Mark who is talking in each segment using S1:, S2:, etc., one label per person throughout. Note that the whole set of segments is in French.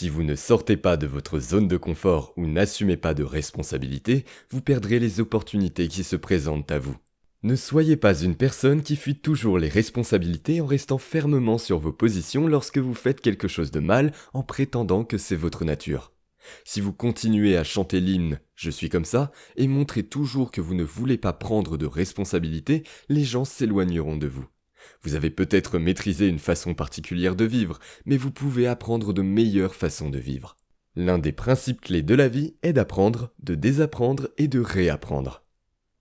S1: Si vous ne sortez pas de votre zone de confort ou n'assumez pas de responsabilité, vous perdrez les opportunités qui se présentent à vous. Ne soyez pas une personne qui fuit toujours les responsabilités en restant fermement sur vos positions lorsque vous faites quelque chose de mal en prétendant que c'est votre nature. Si vous continuez à chanter l'hymne « Je suis comme ça » et montrez toujours que vous ne voulez pas prendre de responsabilité, les gens s'éloigneront de vous. Vous avez peut-être maîtrisé une façon particulière de vivre, mais vous pouvez apprendre de meilleures façons de vivre. L'un des principes clés de la vie est d'apprendre, de désapprendre et de réapprendre.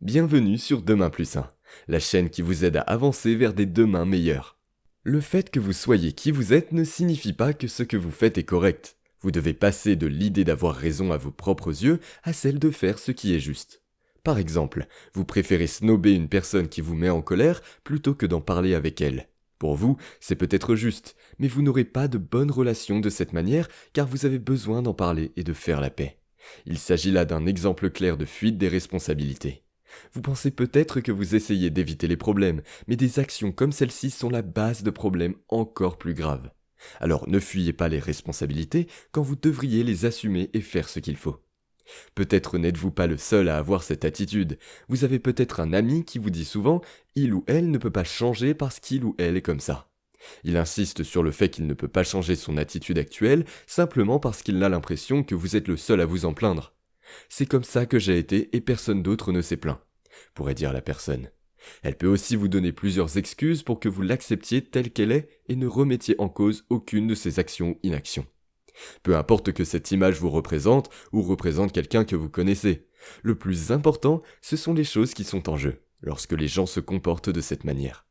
S1: Bienvenue sur Demain plus 1, la chaîne qui vous aide à avancer vers des demains meilleurs. Le fait que vous soyez qui vous êtes ne signifie pas que ce que vous faites est correct. Vous devez passer de l'idée d'avoir raison à vos propres yeux à celle de faire ce qui est juste. Par exemple, vous préférez snober une personne qui vous met en colère plutôt que d'en parler avec elle. Pour vous, c'est peut-être juste, mais vous n'aurez pas de bonne relation de cette manière car vous avez besoin d'en parler et de faire la paix. Il s'agit là d'un exemple clair de fuite des responsabilités. Vous pensez peut-être que vous essayez d'éviter les problèmes, mais des actions comme celle-ci sont la base de problèmes encore plus graves. Alors ne fuyez pas les responsabilités quand vous devriez les assumer et faire ce qu'il faut. Peut-être n'êtes-vous pas le seul à avoir cette attitude. Vous avez peut-être un ami qui vous dit souvent « il ou elle ne peut pas changer parce qu'il ou elle est comme ça ». Il insiste sur le fait qu'il ne peut pas changer son attitude actuelle simplement parce qu'il a l'impression que vous êtes le seul à vous en plaindre. C'est comme ça que j'ai été et personne d'autre ne s'est plaint, pourrait dire la personne. Elle peut aussi vous donner plusieurs excuses pour que vous l'acceptiez telle qu'elle est et ne remettiez en cause aucune de ses actions ou inactions. Peu importe que cette image vous représente ou représente quelqu'un que vous connaissez. Le plus important, ce sont les choses qui sont en jeu, lorsque les gens se comportent de cette manière.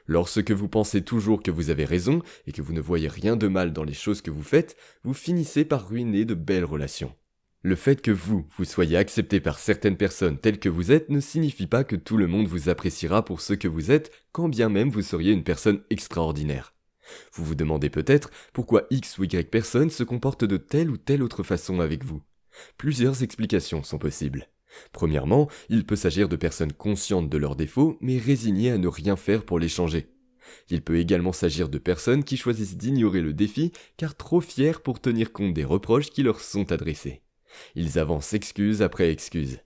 S1: Lorsque vous pensez toujours que vous avez raison et que vous ne voyez rien de mal dans les choses que vous faites, vous finissez par ruiner de belles relations. Le fait que vous soyez accepté par certaines personnes telles que vous êtes ne signifie pas que tout le monde vous appréciera pour ce que vous êtes, quand bien même vous seriez une personne extraordinaire. Vous vous demandez peut-être pourquoi X ou Y personne se comporte de telle ou telle autre façon avec vous. Plusieurs explications sont possibles. Premièrement, il peut s'agir de personnes conscientes de leurs défauts, mais résignées à ne rien faire pour les changer. Il peut également s'agir de personnes qui choisissent d'ignorer le défi, car trop fiers pour tenir compte des reproches qui leur sont adressés. Ils avancent excuse après excuse.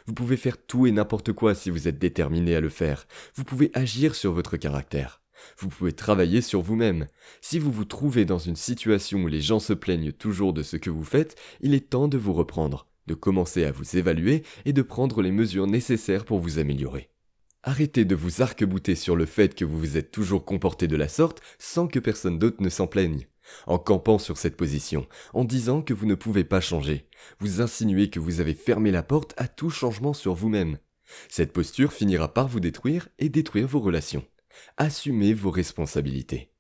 S1: Vous pouvez faire tout et n'importe quoi si vous êtes déterminé à le faire. Vous pouvez agir sur votre caractère. Vous pouvez travailler sur vous-même. Si vous vous trouvez dans une situation où les gens se plaignent toujours de ce que vous faites, il est temps de vous reprendre, de commencer à vous évaluer et de prendre les mesures nécessaires pour vous améliorer. Arrêtez de vous arc-bouter sur le fait que vous vous êtes toujours comporté de la sorte sans que personne d'autre ne s'en plaigne. En campant sur cette position, en disant que vous ne pouvez pas changer, vous insinuez que vous avez fermé la porte à tout changement sur vous-même. Cette posture finira par vous détruire et détruire vos relations. Assumez vos responsabilités.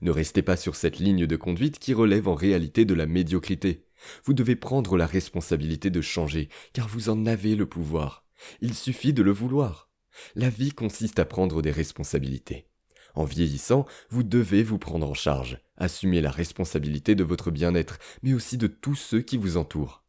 S1: Ne restez pas sur cette ligne de conduite qui relève en réalité de la médiocrité. Vous devez prendre la responsabilité de changer, car vous en avez le pouvoir. Il suffit de le vouloir. La vie consiste à prendre des responsabilités. En vieillissant, vous devez vous prendre en charge, assumer la responsabilité de votre bien-être, mais aussi de tous ceux qui vous entourent.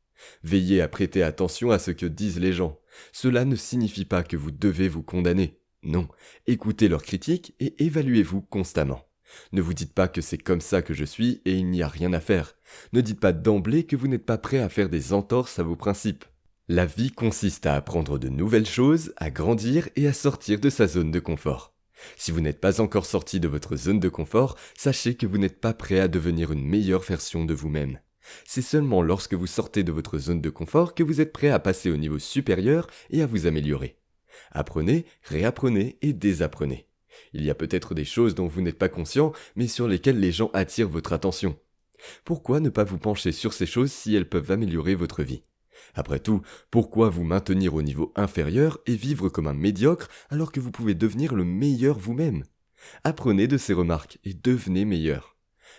S1: Veillez à prêter attention à ce que disent les gens. Cela ne signifie pas que vous devez vous condamner. Non, écoutez leurs critiques et évaluez-vous constamment. Ne vous dites pas que c'est comme ça que je suis et il n'y a rien à faire. Ne dites pas d'emblée que vous n'êtes pas prêt à faire des entorses à vos principes. La vie consiste à apprendre de nouvelles choses, à grandir et à sortir de sa zone de confort. Si vous n'êtes pas encore sorti de votre zone de confort, sachez que vous n'êtes pas prêt à devenir une meilleure version de vous-même. C'est seulement lorsque vous sortez de votre zone de confort que vous êtes prêt à passer au niveau supérieur et à vous améliorer. Apprenez, réapprenez et désapprenez. Il y a peut-être des choses dont vous n'êtes pas conscient, mais sur lesquelles les gens attirent votre attention. Pourquoi ne pas vous pencher sur ces choses si elles peuvent améliorer votre vie ? Après tout, pourquoi vous maintenir au niveau inférieur et vivre comme un médiocre alors que vous pouvez devenir le meilleur vous-même ? Apprenez de ces remarques et devenez meilleur.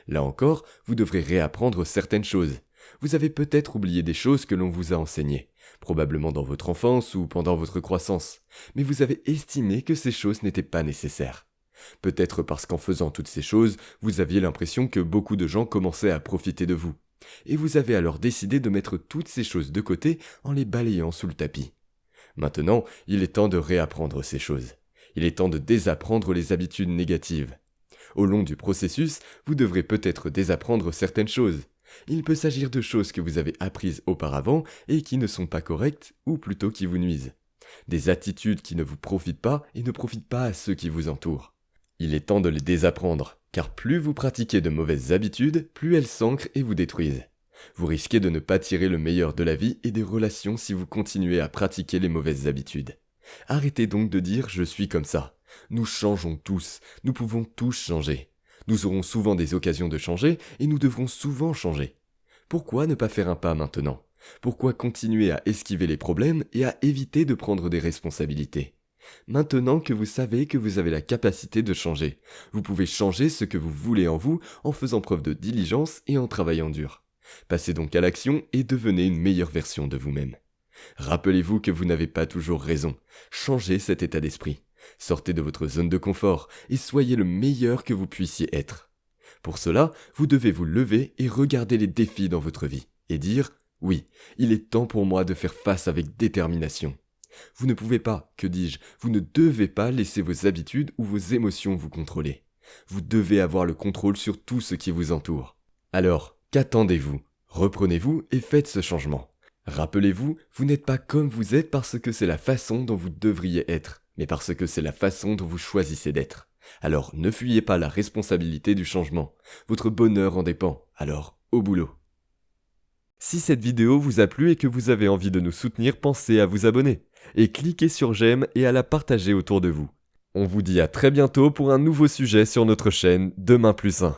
S1: Là encore, vous devrez réapprendre certaines choses. Vous avez peut-être oublié des choses que l'on vous a enseignées, probablement dans votre enfance ou pendant votre croissance, mais vous avez estimé que ces choses n'étaient pas nécessaires. Peut-être parce qu'en faisant toutes ces choses, vous aviez l'impression que beaucoup de gens commençaient à profiter de vous. Et vous avez alors décidé de mettre toutes ces choses de côté en les balayant sous le tapis. Maintenant, il est temps de réapprendre ces choses. Il est temps de désapprendre les habitudes négatives. Au long du processus, vous devrez peut-être désapprendre certaines choses. Il peut s'agir de choses que vous avez apprises auparavant et qui ne sont pas correctes, ou plutôt qui vous nuisent. Des attitudes qui ne vous profitent pas et ne profitent pas à ceux qui vous entourent. Il est temps de les désapprendre, car plus vous pratiquez de mauvaises habitudes, plus elles s'ancrent et vous détruisent. Vous risquez de ne pas tirer le meilleur de la vie et des relations si vous continuez à pratiquer les mauvaises habitudes. Arrêtez donc de dire « je suis comme ça ». Nous changeons tous, nous pouvons tous changer. Nous aurons souvent des occasions de changer et nous devrons souvent changer. Pourquoi ne pas faire un pas maintenant ? Pourquoi continuer à esquiver les problèmes et à éviter de prendre des responsabilités ? Maintenant que vous savez que vous avez la capacité de changer, vous pouvez changer ce que vous voulez en vous en faisant preuve de diligence et en travaillant dur. Passez donc à l'action et devenez une meilleure version de vous-même. Rappelez-vous que vous n'avez pas toujours raison. Changez cet état d'esprit. Sortez de votre zone de confort et soyez le meilleur que vous puissiez être. Pour cela, vous devez vous lever et regarder les défis dans votre vie et dire « Oui, il est temps pour moi de faire face avec détermination ». Vous ne pouvez pas, que dis-je, vous ne devez pas laisser vos habitudes ou vos émotions vous contrôler. Vous devez avoir le contrôle sur tout ce qui vous entoure. Alors, qu'attendez-vous ? Reprenez-vous et faites ce changement. Rappelez-vous, vous n'êtes pas comme vous êtes parce que c'est la façon dont vous devriez être, mais parce que c'est la façon dont vous choisissez d'être. Alors, ne fuyez pas la responsabilité du changement. Votre bonheur en dépend. Alors, au boulot. Si cette vidéo vous a plu et que vous avez envie de nous soutenir, pensez à vous abonner. Et cliquez sur j'aime et à la partager autour de vous. On vous dit à très bientôt pour un nouveau sujet sur notre chaîne Demain plus 1.